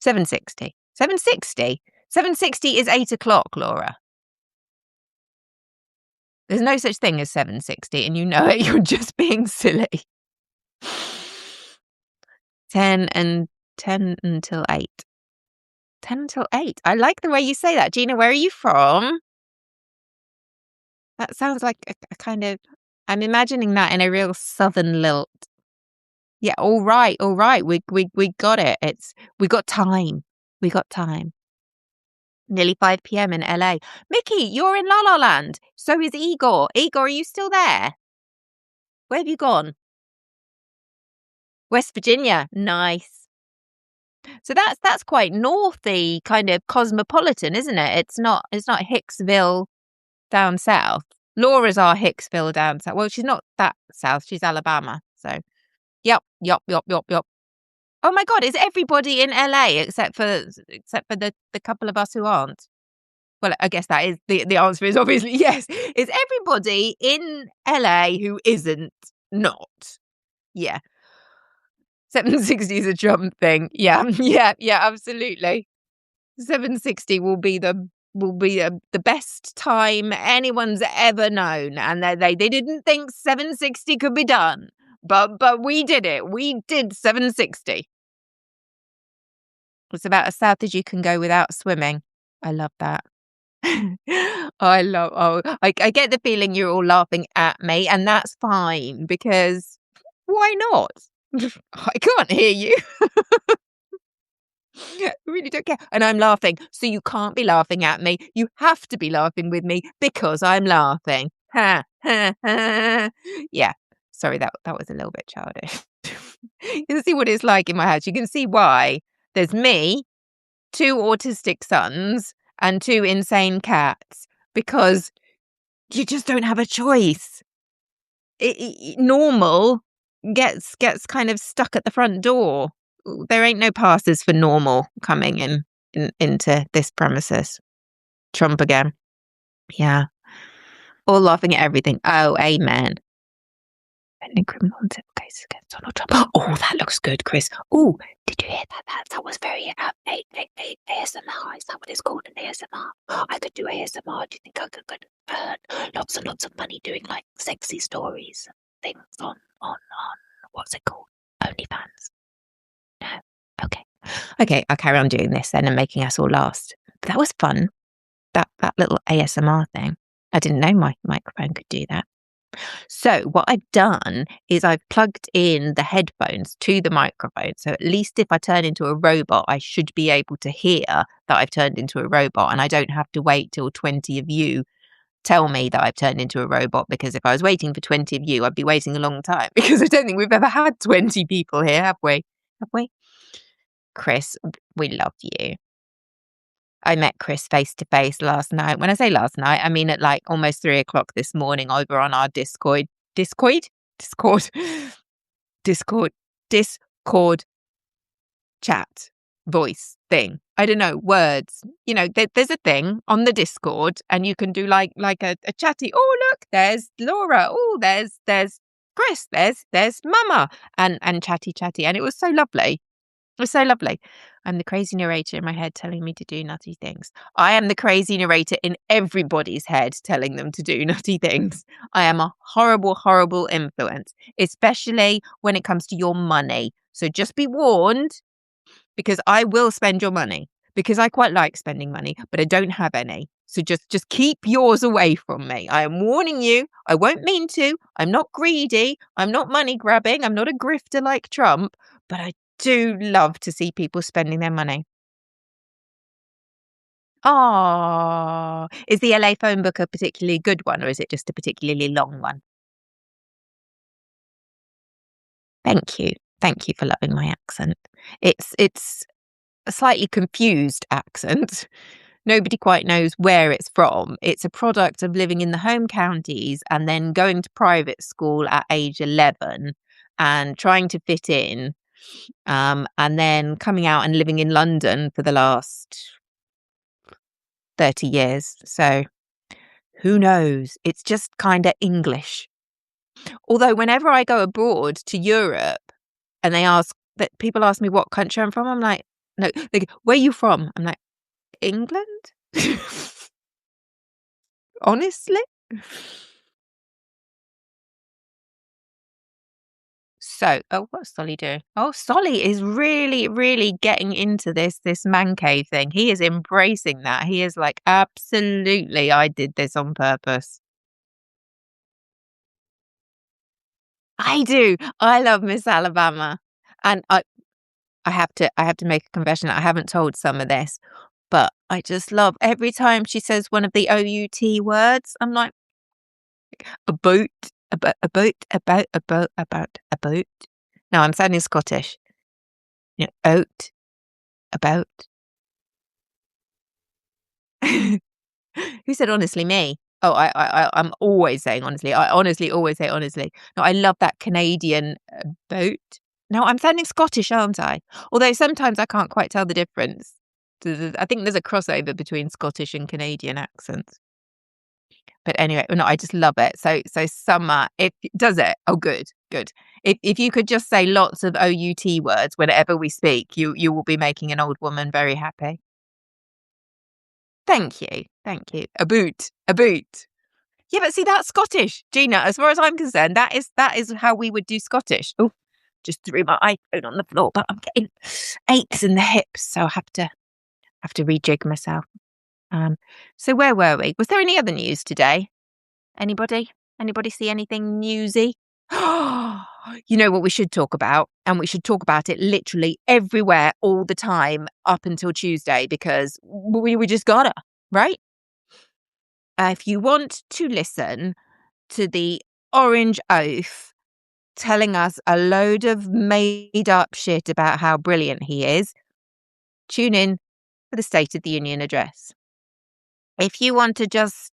760. 760? 760 is 8 o'clock, Laura. There's no such thing as 760, and you know it. You're just being silly. 10 until 8. 10 until 8. I like the way you say that. Gina, where are you from? That sounds like a kind of, I'm imagining that in a real southern lilt. Yeah, all right. We got it. We got time. We got time. Nearly 5 p.m. in LA. Mickey, you're in La La Land. So is Igor. Igor, are you still there? Where have you gone? West Virginia. Nice. So that's quite northy, kind of cosmopolitan, isn't it? It's not Hicksville down south. Laura's our Hicksville down south. Well, she's not that south. She's Alabama. So, yep. Oh my God, is everybody in LA except for the couple of us who aren't? Well, I guess that is the answer is obviously yes. Is everybody in LA who isn't not? Yeah. 760 is a Trump thing. Yeah, absolutely. 760 will be the best time anyone's ever known, and they didn't think 760 could be done, but we did it. We did 760. It's about as south as you can go without swimming. I love that. I get the feeling you're all laughing at me, and that's fine because why not? I can't hear you. I really don't care. And I'm laughing. So you can't be laughing at me. You have to be laughing with me because I'm laughing. Ha, ha, ha. Yeah. Sorry, that was a little bit childish. You can see what it's like in my house. You can see why. There's me, 2 autistic sons, and 2 insane cats. Because you just don't have a choice. Normal gets kind of stuck at the front door. There ain't no passes for normal coming into this premises. Trump again. Yeah. All laughing at everything. Oh, amen. Pending criminal and civil cases against Donald Trump. Oh, that looks good, Chris. Oh, did you hear that? That was very ASMR. Is that what it's called? An ASMR? I could do ASMR. Do you think I could earn lots and lots of money doing like sexy stories and things on what's it called? OnlyFans. No. Okay, I'll carry on doing this then and making us all last. That was fun. That little ASMR thing. I didn't know my microphone could do that. So what I've done is I've plugged in the headphones to the microphone. So at least if I turn into a robot, I should be able to hear that I've turned into a robot, and I don't have to wait till 20 of you tell me that I've turned into a robot, because if I was waiting for 20 of you, I'd be waiting a long time, because I don't think we've ever had 20 people here, have we? Chris, we love you. I met Chris face to face last night. When I say last night, I mean at like almost 3 o'clock this morning over on our Discord, Discord, Discord, Discord chat, voice thing. I don't know, words. You know, there's a thing on the Discord, and you can do like a chatty. Oh, look, there's Laura. Oh, there's Chris. There's Mama, and chatty, and it was so lovely. It was so lovely. I'm the crazy narrator in my head telling me to do nutty things. I am the crazy narrator in everybody's head telling them to do nutty things. I am a horrible, horrible influence, especially when it comes to your money. So just be warned, because I will spend your money, because I quite like spending money, but I don't have any. So just keep yours away from me. I am warning you. I won't mean to. I'm not greedy. I'm not money grabbing. I'm not a grifter like Trump, but I do love to see people spending their money. Oh, is the LA phone book a particularly good one, or is it just a particularly long one? Thank you. Thank you for loving my accent. It's a slightly confused accent. Nobody quite knows where it's from. It's a product of living in the home counties and then going to private school at age 11 and trying to fit in, and then coming out and living in London for the last 30 years. So who knows? It's just kind of English. Although whenever I go abroad to Europe and people ask me what country I'm from, I'm like, no, they go, where are you from? I'm like, England? Honestly? So, oh, what's Solly doing? Oh, Solly is really, really getting into this man cave thing. He is embracing that. He is like, absolutely, I did this on purpose. I do. I love Miss Alabama. And I have to make a confession. I haven't told some of this, but I just love every time she says one of the OUT words. I'm like, a boat, a boat, about, a boat, a boat. No, I'm sounding Scottish. You know, oat, about. Who said honestly? Me. Oh, I'm always saying honestly. I honestly always say honestly. No, I love that Canadian boat. No, I'm sounding Scottish, aren't I? Although sometimes I can't quite tell the difference. I think there's a crossover between Scottish and Canadian accents. But anyway, no, I just love it. So summer, if does it? Oh, good, good. If you could just say lots of OUT words whenever we speak, you will be making an old woman very happy. Thank you, thank you. A boot, a boot. Yeah, but see, that's Scottish, Gina. As far as I'm concerned, that is how we would do Scottish. Oh, just threw my iPhone on the floor, but I'm getting aches in the hips, so I have to rejig myself. So where were we? Was there any other news today? Anybody? Anybody see anything newsy? You know what we should talk about? And we should talk about it literally everywhere all the time up until Tuesday, because we just gotta, right? If you want to listen to the Orange Oaf telling us a load of made up shit about how brilliant he is, tune in for the State of the Union address. If you want to just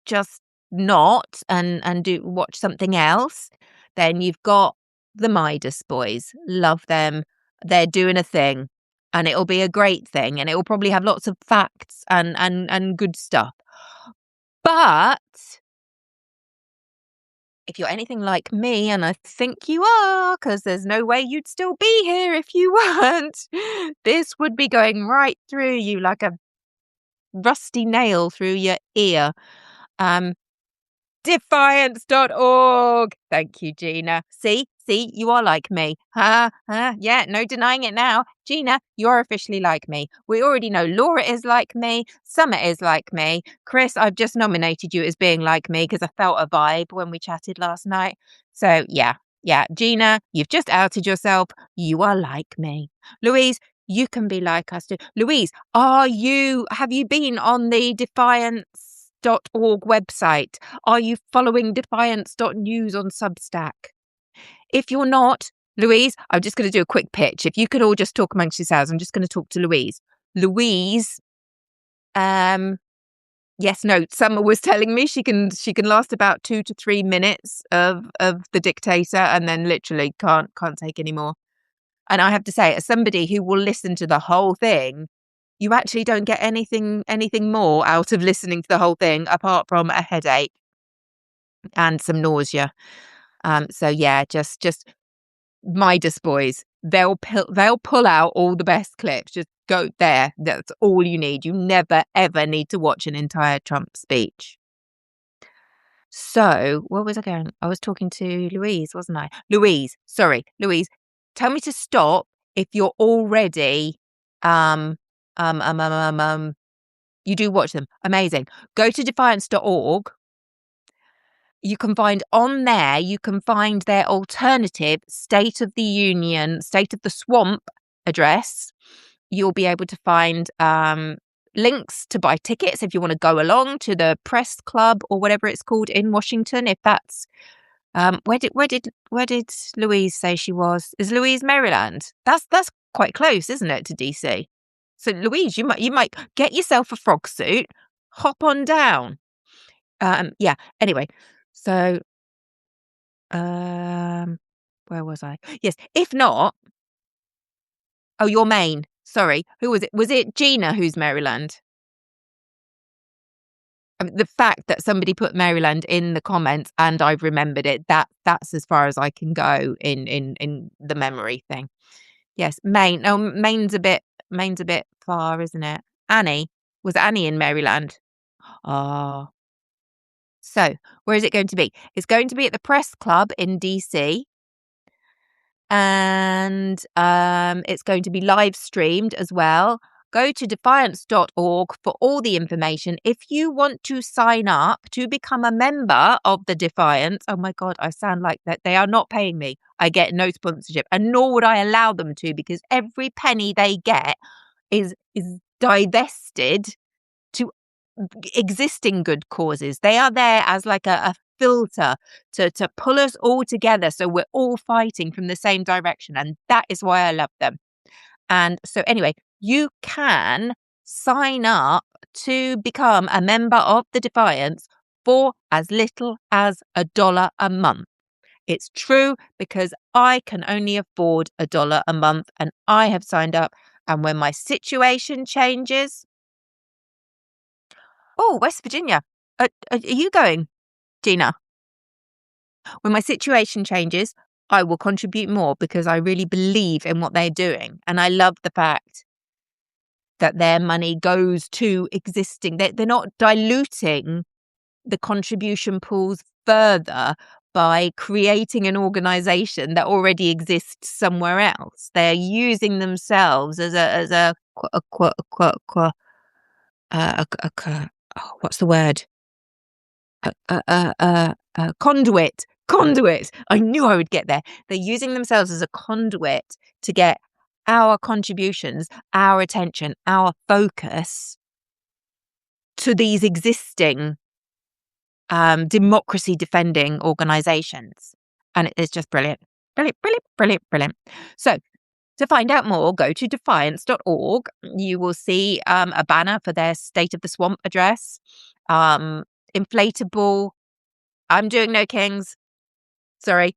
not and do watch something else, then you've got the Midas boys. Love them. They're doing a thing, and it'll be a great thing, and it will probably have lots of facts and good stuff. But if you're anything like me, and I think you are, because there's no way you'd still be here if you weren't, this would be going right through you like a rusty nail through your ear. Defiance.org. Thank you, Gina. See, you are like me. Yeah, no denying it now. Gina, you're officially like me. We already know Laura is like me. Summer is like me. Chris, I've just nominated you as being like me because I felt a vibe when we chatted last night. So yeah. Gina, you've just outed yourself. You are like me. Louise, you can be like us too. Louise, have you been on the Defiance.org website? Are you following Defiance.news on Substack? If you're not, Louise, I'm just going to do a quick pitch. If you could all just talk amongst yourselves, I'm just going to talk to Louise. Louise, Yes, no, Summer was telling me she can last about 2 to 3 minutes of The Dictator and then literally can't take any more. And I have to say, as somebody who will listen to the whole thing, you actually don't get anything more out of listening to the whole thing apart from a headache and some nausea. So yeah, just Midas boys. They'll pull out all the best clips. Just go there. That's all you need. You never ever need to watch an entire Trump speech. So, where was I going? I was talking to Louise, wasn't I? Louise, sorry, Louise. Tell me to stop if you're already um um um um um, um you do watch them. Amazing. Go to defiance.org. You can find on there, you can find their alternative State of the Union, State of the Swamp address. You'll be able to find links to buy tickets if you want to go along to the press club or whatever it's called in Washington. If that's where did Louise say she was? Is Louise Maryland? That's quite close, isn't it, to DC? So Louise, you might get yourself a frog suit, hop on down. Yeah. Anyway, so where was I? Yes. If not, oh, you're Maine. Sorry. Who was it? Was it Gina who's Maryland? I mean, the fact that somebody put Maryland in the comments and I've remembered it, that's as far as I can go in the memory thing. Yes, Maine. No, Maine's a bit far, isn't it? Was Annie in Maryland? Oh. So, where is it going to be? It's going to be at the Press Club in DC. And it's going to be live streamed as well. Go to defiance.org for all the information. If you want to sign up to become a member of the Defiance, oh my God, I sound like that. They are not paying me. I get no sponsorship, and nor would I allow them to, because every penny they get is divested to existing good causes. They are there as like a filter to pull us all together so we're all fighting from the same direction. And that is why I love them. And so anyway, you can sign up to become a member of the Defiance for as little as $1 a month. It's true, because I can only afford $1 a month, and I have signed up. And when my situation changes, oh, West Virginia. Are you going, Gina? When my situation changes, I will contribute more, because I really believe in what they're doing. And I love the fact that their money goes to existing. They're not diluting the contribution pools further by creating an organization that already exists somewhere else. They're using themselves as what's the word? Conduit. Conduit. I knew I would get there. They're using themselves as a conduit to get our contributions, our attention, our focus to these existing democracy defending organizations. And it is just brilliant. Brilliant, brilliant, brilliant, brilliant. So, to find out more, go to defiance.org. You will see a banner for their State of the Swamp address. Inflatable. I'm doing No Kings. Sorry.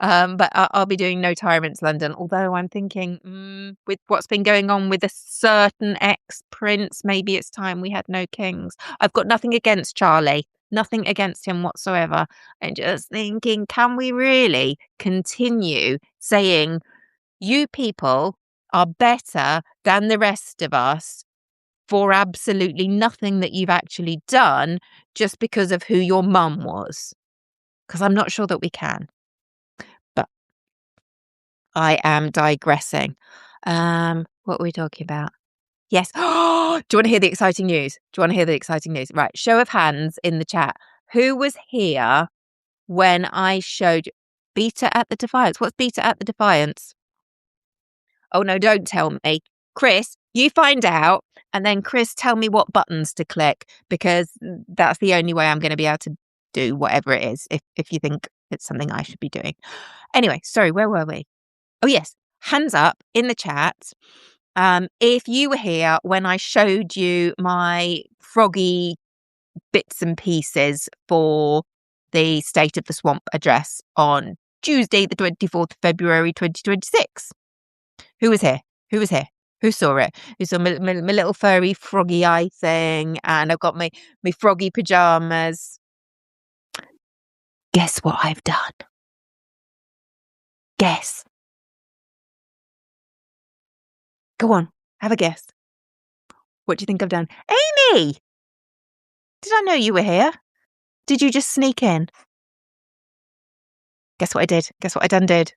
But I'll be doing No Tyrants London. Although I'm thinking, with what's been going on with a certain ex-prince, maybe it's time we had No Kings. I've got nothing against Charlie. Nothing against him whatsoever. I'm just thinking, can we really continue saying, you people are better than the rest of us for absolutely nothing that you've actually done, just because of who your mum was? Because I'm not sure that we can. But I am digressing. What were we talking about? Yes. Do you want to hear the exciting news? Right. Show of hands in the chat. Who was here when I showed Beta at the Defiance? What's Beta at the Defiance? Oh, no, don't tell me. Chris, you find out, and then Chris, tell me what buttons to click, because that's the only way I'm going to be able to do whatever it is, if you think it's something I should be doing. Anyway, sorry, where were we? Oh, yes. Hands up in the chat If you were here when I showed you my froggy bits and pieces for the State of the Swamp address on Tuesday, the 24th of February, 2026. Who was here? Who was here? Who saw it? Who saw my little furry froggy eye thing? And I've got my froggy pajamas. Guess what I've done? Guess. Go on, have a guess. What do you think I've done? Amy! Did I know you were here? Did you just sneak in? Guess what I did? Guess what I done did?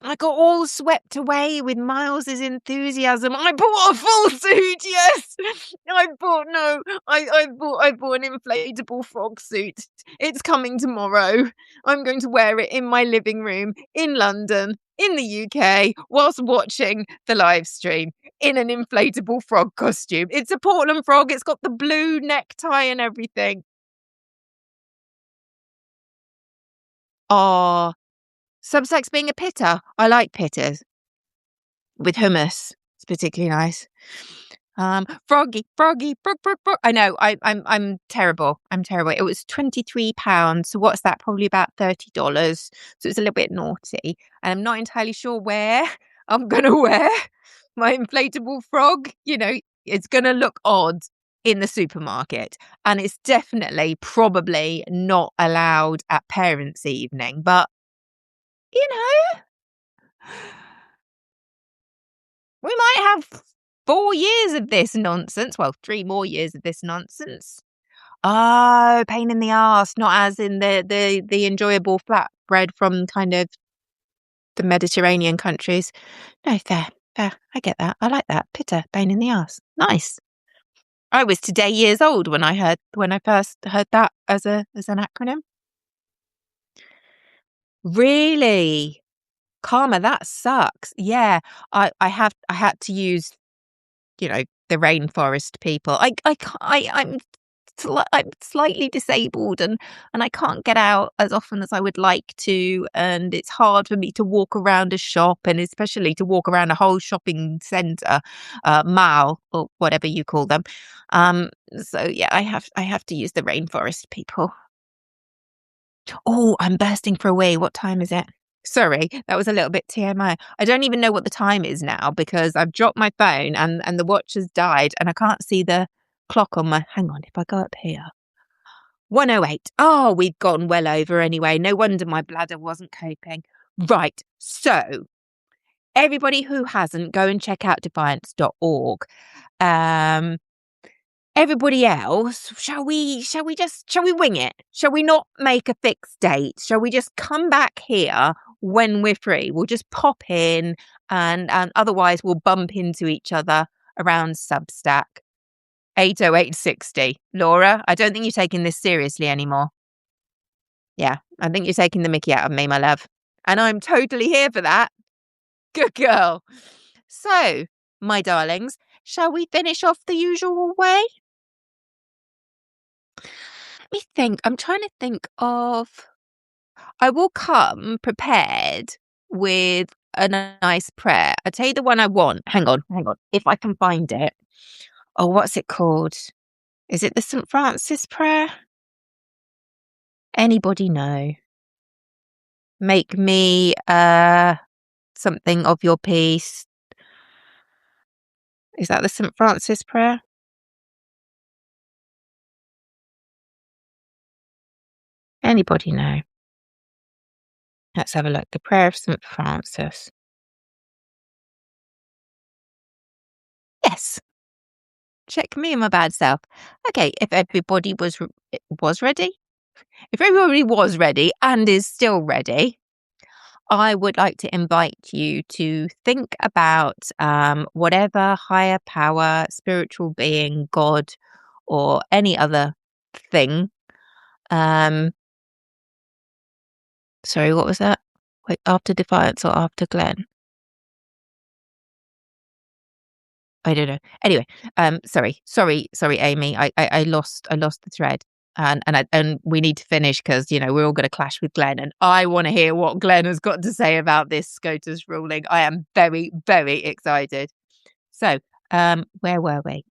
I got all swept away with Miles's enthusiasm. I bought a full suit, yes! I bought an inflatable frog suit. It's coming tomorrow. I'm going to wear it in my living room in London, in the UK, whilst watching the live stream in an inflatable frog costume. It's a Portland frog. It's got the blue necktie and everything. Oh, Substack's being a pitter. I like pitters. With hummus. It's particularly nice. Froggy, frog. I know, I'm terrible. I'm terrible. It was £23. So what's that? Probably about $30. So it's a little bit naughty. And I'm not entirely sure where I'm gonna wear my inflatable frog. You know, it's gonna look odd in the supermarket. And it's definitely probably not allowed at parents' evening. But you know, we might have 4 years of this nonsense. Well, 3 more years of this nonsense. Oh, pain in the arse, not as in the enjoyable flatbread from kind of the Mediterranean countries. No, fair. I get that. I like that. Pitter, pain in the arse. Nice. I was today years old when I first heard that as an acronym. Really? Karma, that sucks. Yeah, I had to use, you know, the rainforest people. I'm slightly disabled and I can't get out as often as I would like to, and it's hard for me to walk around a shop, and especially to walk around a whole shopping centre, mall or whatever you call them. So yeah, I have to use the rainforest people. Oh, I'm bursting for a wee. What time is it? Sorry, that was a little bit TMI. I don't even know what the time is now because I've dropped my phone and the watch has died and I can't see the clock on my. Hang on, if I go up here. 1:08. Oh, we've gone well over anyway. No wonder my bladder wasn't coping. Right. So, everybody who hasn't, go and check out defiance.org. Um, Everybody else, shall we wing it? Shall we not make a fixed date? Shall we just come back here when we're free? We'll just pop in and otherwise we'll bump into each other around Substack. 80860. Laura, I don't think you're taking this seriously anymore. Yeah, I think you're taking the mickey out of me, my love. And I'm totally here for that. Good girl. So, my darlings, shall we finish off the usual way? Let me think. I'm trying to think of. I will come prepared with a nice prayer. I'll tell you the one I want. Hang on. If I can find it. Oh, what's it called? Is it the St. Francis prayer? Anybody know? Make me something of your peace. Is that the St. Francis prayer? Anybody know? Let's have a look. The prayer of St. Francis. Yes. Check me and my bad self. Okay, if everybody was ready, if everybody was ready and is still ready, I would like to invite you to think about whatever higher power, spiritual being, God, or any other thing. Sorry, what was that? Wait, after Defiance or after Glenn? I don't know. Anyway, sorry, Amy. I lost the thread. And we need to finish because, we're all gonna clash with Glenn, and I wanna hear what Glenn has got to say about this SCOTUS ruling. I am very, very excited. So, where were we?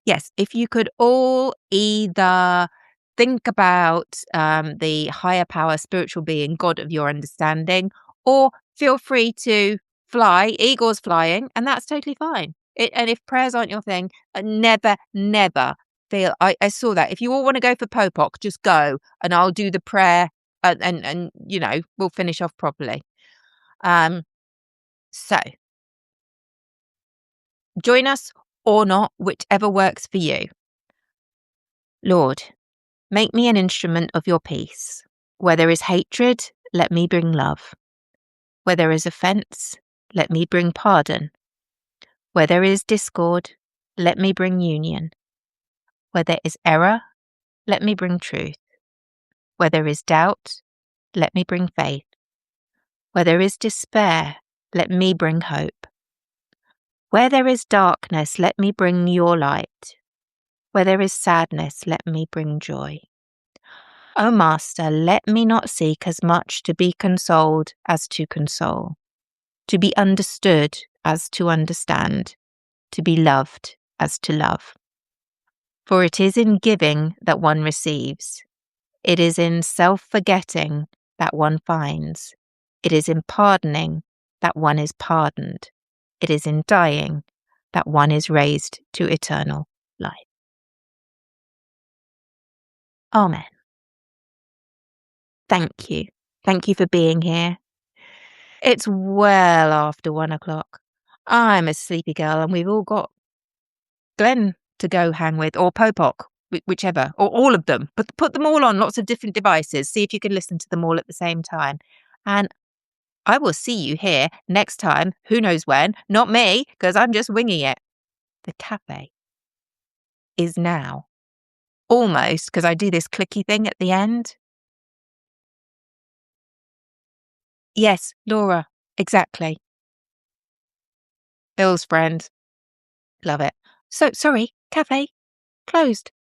Yes, if you could all either think about, the higher power, spiritual being, God of your understanding, or feel free to fly. Eagles flying, and that's totally fine. And if prayers aren't your thing, never, never feel I saw that. If you all wanna go for Popoc, just go, and I'll do the prayer, and, we'll finish off properly. Um, so join us or not, whichever works for you. Lord, make me an instrument of your peace. Where there is hatred, let me bring love. Where there is offence, let me bring pardon. Where there is discord, let me bring union. Where there is error, let me bring truth. Where there is doubt, let me bring faith. Where there is despair, let me bring hope. Where there is darkness, let me bring your light. Where there is sadness, let me bring joy. O Master, let me not seek as much to be consoled as to console, to be understood as to understand, to be loved as to love. For it is in giving that one receives. It is in self-forgetting that one finds. It is in pardoning that one is pardoned. It is in dying that one is raised to eternal life. Amen. Thank you. Thank you for being here. It's well after 1:00. I'm a sleepy girl, and we've all got Glenn to go hang with, or Popoc, whichever, or all of them. But put them all on lots of different devices. See if you can listen to them all at the same time. And I will see you here next time. Who knows when? Not me, because I'm just winging it. The cafe is now. Almost, because I do this clicky thing at the end. Yes, Laura, exactly. Bill's friend. Love it. So, sorry, cafe closed.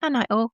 Good night all.